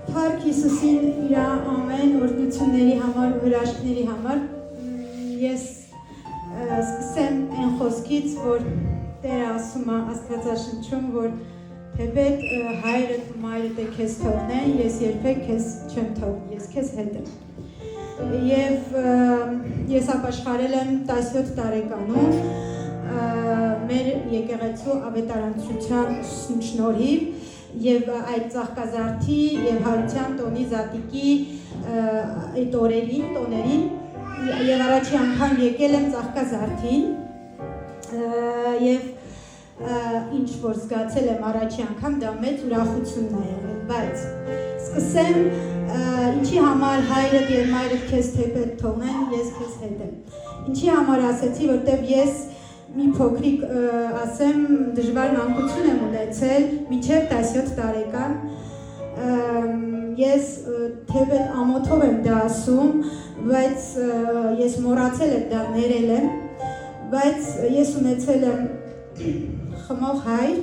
Թարք Հիսուսին իր ամեն օրդությունների համար ու հրաշքների համար ես սկսեմ այն խոսքից, որ Տերը ասում է Աստվածաշնչում, որ թեպետ հայրդ ու մայրդ քեզ թողնեն, ես երբեք քեզ չեմ թողնի, ես քեզ հետ եմ։ Եվ ես ապաշխարել եմ 17 տարեկանում մեր եկեղեցու ավետարանչության շնորհիվ եւ այդ ծաղկազարդի եւ հարության տոնի զատիկի այդ տոներին եւ առաջի անգամ եկել եմ ծաղկազարդին եւ ինչ որ զգացել եմ առաջի անգամ դա մեծ ուրախությունն է եղել, բայց սկսեմ ինչի համար հայրդ եւ մայրդ քեզ թեպետ թողնեն, ես քեզ հետ եմ։ Ինչի համար ասեցի, որտեւ ես մի փոքրիկ ասեմ դժվար մանկություն եմ ունեցել մինչև 17 տարեկան ես թեպետ ամոթով եմ դա ասում, բայց ես մոռացել եմ դա ներել եմ, բայց ես ունեցել եմ խմող հայր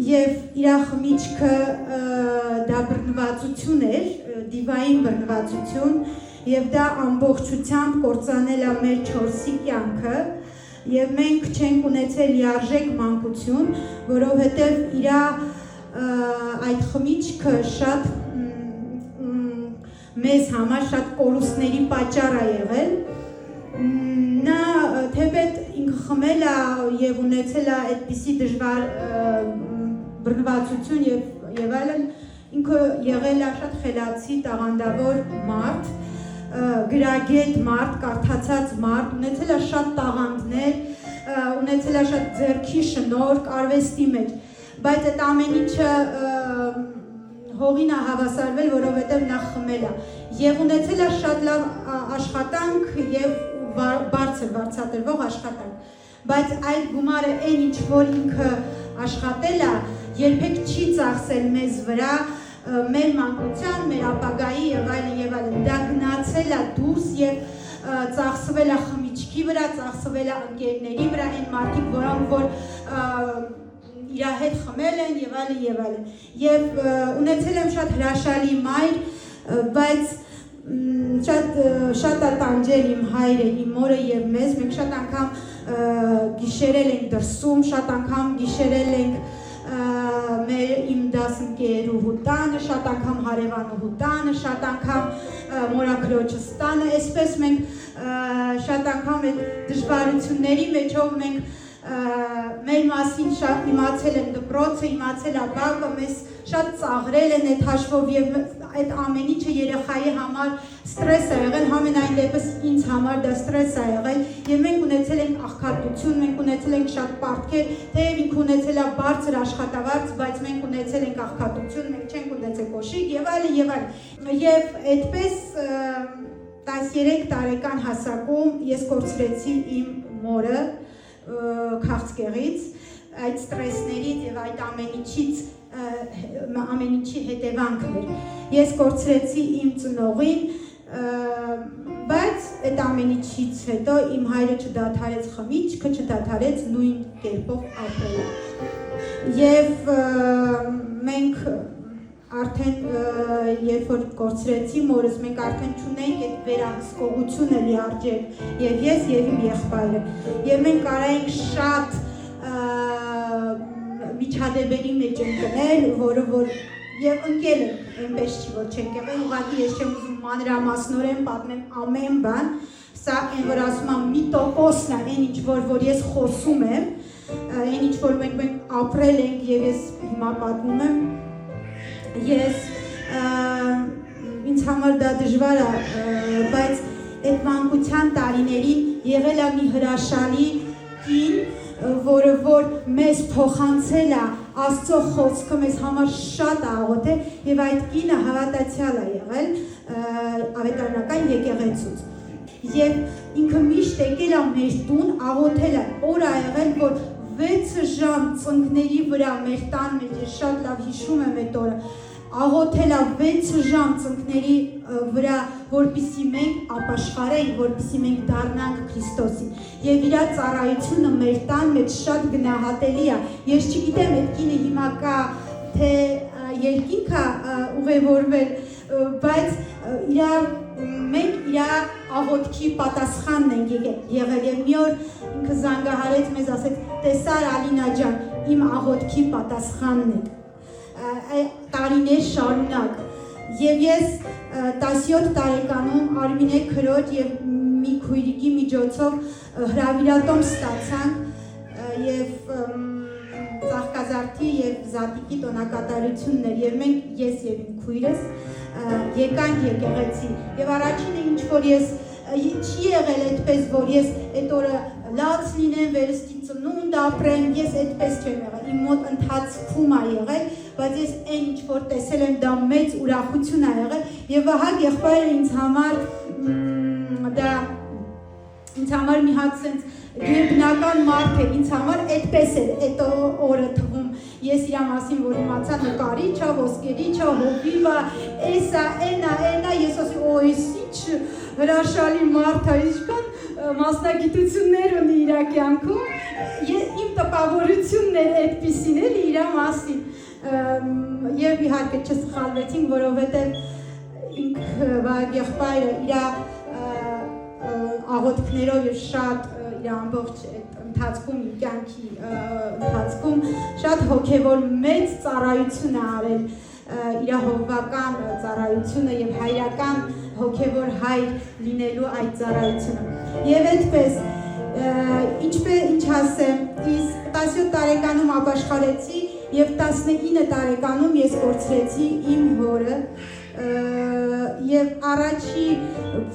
եւ իր խմիչքը դա բռնվածություն էր, դիվային բռնվածություն եւ դա ամբողջությամբ կործանել է մեր 4-ի կյանքը եւ մենք չենք ունեցել լիարժեք մանկություն, որովհետեւ իր այդ խմիչքը շատ մեզ համար շատ կորուստների պատճառ է եղել։ Նա թեպետ ինքը խմել է եւ ունեցել է այդպիսի դժվար բռնվածություն եւ այլն, ինքը եղել է շատ խելացի տաղանդավոր մարդ, գրագետ մարդ, կարդացած մարդ, ունեցել է շատ տաղանդներ, ունեցել է շատ ձեռքի շնորհք արվեստի մեջ, բայց այդ ամեն ինչը հողին է հավասարվել, որովհետև նա խմել է եւ ունեցել է շատ լավ աշխատանք եւ բարձր վարձատրվող աշխատանք, բայց այդ գումարը այն ինչ որ ինքը աշխատել է, երբեք չի ծախսել մեզ վրա մեր մանկության, մեր ապագայի եւ այլն, դա գնացել է դուրս եւ ծախսվել է խմիչքի վրա, ծախսվել է ընկերների վրա, այն մարդիկ, որոնք որ իր հետ խմել են եւ այլն, եւ ունեցել եմ շատ հրաշալի մայր, բայց շատ տանջել իմ հայրը, իմ մորը եւ մեզ, մենք շատ անգամ գիշերել ենք դրսում, շատ անգամ գիշերել ենք իմ դասընկերուհու տանը, շատ անգամ հարևանուհու տանը, շատ անգամ մորաքրոջս տանը, այսպես մենք շատ անգամ այդ դժվարությունների մեջով մենք մեր մասին շատ իմացել են դպրոցը, իմացել է բակը, մեզ շատ ծաղրել են այդ հաշվով եւ այդ ամեն ինչը երեխայի համար ստրես է եղել, համենայն դեպս ինձ համար դա ստրես է եղել եւ մենք ունեցել ենք աղքատություն, մենք ունեցել ենք շատ պարտքեր, թեև ինքը ունեցել է բարձր աշխատավարձ, բայց մենք ունեցել ենք աղքատություն, մենք չենք ունեցել կոշիկ եւ այլն եւ այդպես 13 տարեկան հասակում ես կորցրեցի իմ մորը քաղցկեղից, այդ ստրեսներից եւ այդ ամեն ինչի հետևանքն էր։ Ես կորցրեցի իմ ծնողին, բայց այդ ամեն ինչից հետո իմ հայրը չդադարեց խմիչքը, չդադարեց նույն կերպով ապրել։ Եվ մենք արդեն երբ որ կորցրեցի մորս, մենք արդեն չունենք այդ վերահսկողությունը լիարժեք եւ ես եւ իմ եղբայրը եւ մենք կարայինք շատ միջադեպերի մեջ ընկնել, որը որ եւ ընկել ենք, այնպես չի որ չենք եղել, ուղղակի ես չեմ ուզում մանրամասնորեն պատմեմ ամեն բան, սա այն որ ասում եմ մի տոկոսն է, այն ինչ որ ես խոսում եմ, այն ինչ որ մենք ապրել ենք եւ ես հիմա պատմում եմ, ես ինձ համար դա դժվար է, բայց այդ մանկության տարիներին եղել է մի հրաշալի կին, որը որ մեզ փոխանցել է Աստծո խոսքը, մեզ համար շատ աղոթել եւ այդ կինը հավատացյալ է եղել ավետարանական եկեղեցուց եւ ինքը միշտ եկել է մեր տուն, աղոթել է, օր ա եղել որ 6 ժամ ծնկների վրա մեր տան մեջ շատ լավ հիշում եմ այդ օրը աղոթել է 6 ժամ ծնկների վրա, որպեսզի մենք ապաշխարենք, որպեսզի մենք դառնանք Քրիստոսին։ Եվ իր ծառայությունը մեր տան մեջ շատ գնահատելի է։ Ես չգիտեմ այդ կինը հիմա կա, թե երկինք ուղևորվել, բայց մենք իր աղոթքի պատասխանն ենք եղել եւ մի օր ինքը զանգահարեց մեզ ասեց տեսար Ալինա ջան իմ աղոթքի պատասխանն է տարիներ շարունակ եւ ես 17 տարեկանում Արմինե քրոջ եւ մի քույրիկի միջոցով հրավիրատոմ ստացանք եւ Ծաղկազարդի եւ Զատիկի տոնակատարություններ եւ մենք ես եւ իմ քույրս եկանք եկեղեցի եւ առաջինը ինչ որ ես չի եղել այդպես որ ես այդ օրը լաց լինեմ վերստի ծնունդ ապրեմ ես այդպես չեմ եղել իմ մոտ ընթացքում ա եղել բայց ես այն ինչ որ տեսել եմ դա մեծ ուրախություն ա եղել եւ Վահագ եղբայրը ինձ համար մի հատ sense գերբնական մարդ է ինձ համար այդպես էր այդ օրը թվում ես իր մասին որ իմացա նկարիչ ա ոսկերիչ ա հոբիվա էսա էնա ես ասի օ էս ինչ հրաշալի մարդ ա ինչքան մասնագիտություններ ունի իր կյանքում իմ տպավորությունն էր այդպիսին էլի իր մասին եւ իհարկե չսխալվեցինք որովհետեւ ինքը Վահագ եղբայրը իր աղոթքներով եւ շատ իր ամբողջ ընթացքում իր կյանքի ընթացքում շատ հոգեվոր մեծ ծառայություն է արել իր հովվական ծառայությունը եւ հայրական հոգեվոր հայր լինելու այդ ծառայությունը եւ այդպես ինչ ասեմ իսկ 17 տարեկանում ապաշխարեցի եւ 19 տարեկանում ես կորցրեցի իմ հորը եւ առաջի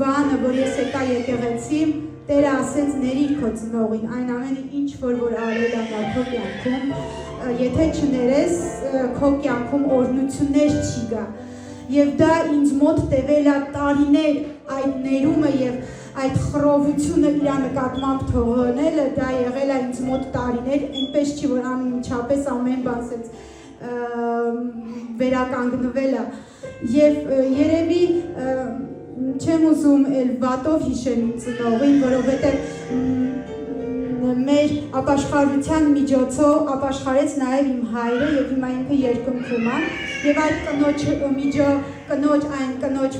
բանը որ ես եկա եկեղեցի Տերը ասեց ներիր քո ծնողին այն ամենը ինչ որ արել ա քո կյանքում եթե չներես քո կյանքում օրհնություններ չի գա եւ դա ինձ մոտ տևել ա տարիներ այդ ներումը եւ այդ խռովությունը իր նկատմամբ թողնելը դա եղել ա ինձ մոտ տարիներ այնպես չի որ անմիջապես ամեն բան ասեց վերականգնվել ա եւ երևի չեմ ուզում էլ վատով հիշել իմ ծնողին, որովհետև մեր ապաշխարության միջոցով ապաշխարեց նաև իմ հայրը եւ հիմա ինքը երկնքում է եւ այդ կնոջ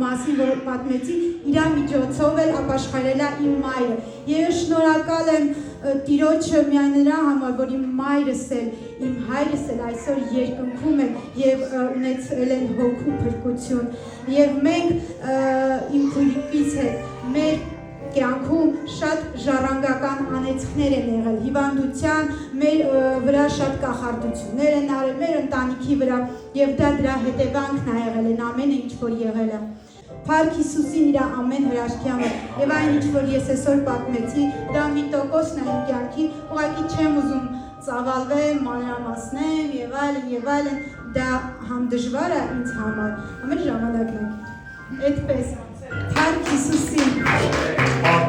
մասին որ պատմեցի իր միջոցով էլ ապաշխարել է իմ մայրը եւ շնորհակալ եմ Տիրոջը միայն նրա համար որ իմ մայրս էլ իմ հայրս էլ այսօր երկնքում է եւ ունեցել են հոգու փրկություն եւ մենք իմ քույրիկից հետ մեր կյանքում շատ ժառանգական անեծքներ են եղել հիվանդության մեր վրա շատ կախարդություններ են արել մեր ընտանիքի վրա եւ դա դրա հետևանքն ա եղել են ամենը ինչ որ եղել է Փառք Հիսուսին իր ամեն հրաշքի համար եւ այն ինչ որ ես այսօր պատմեցի դա մի տոկոսն է իմ կյանքի ուղղակի չեմ ուզում ծավալվեմ մանրամասնեմ եւ այլն դա համ դժվար է ինձ համար ամեն ժամանակն է այդպես Փառք Հիսուսին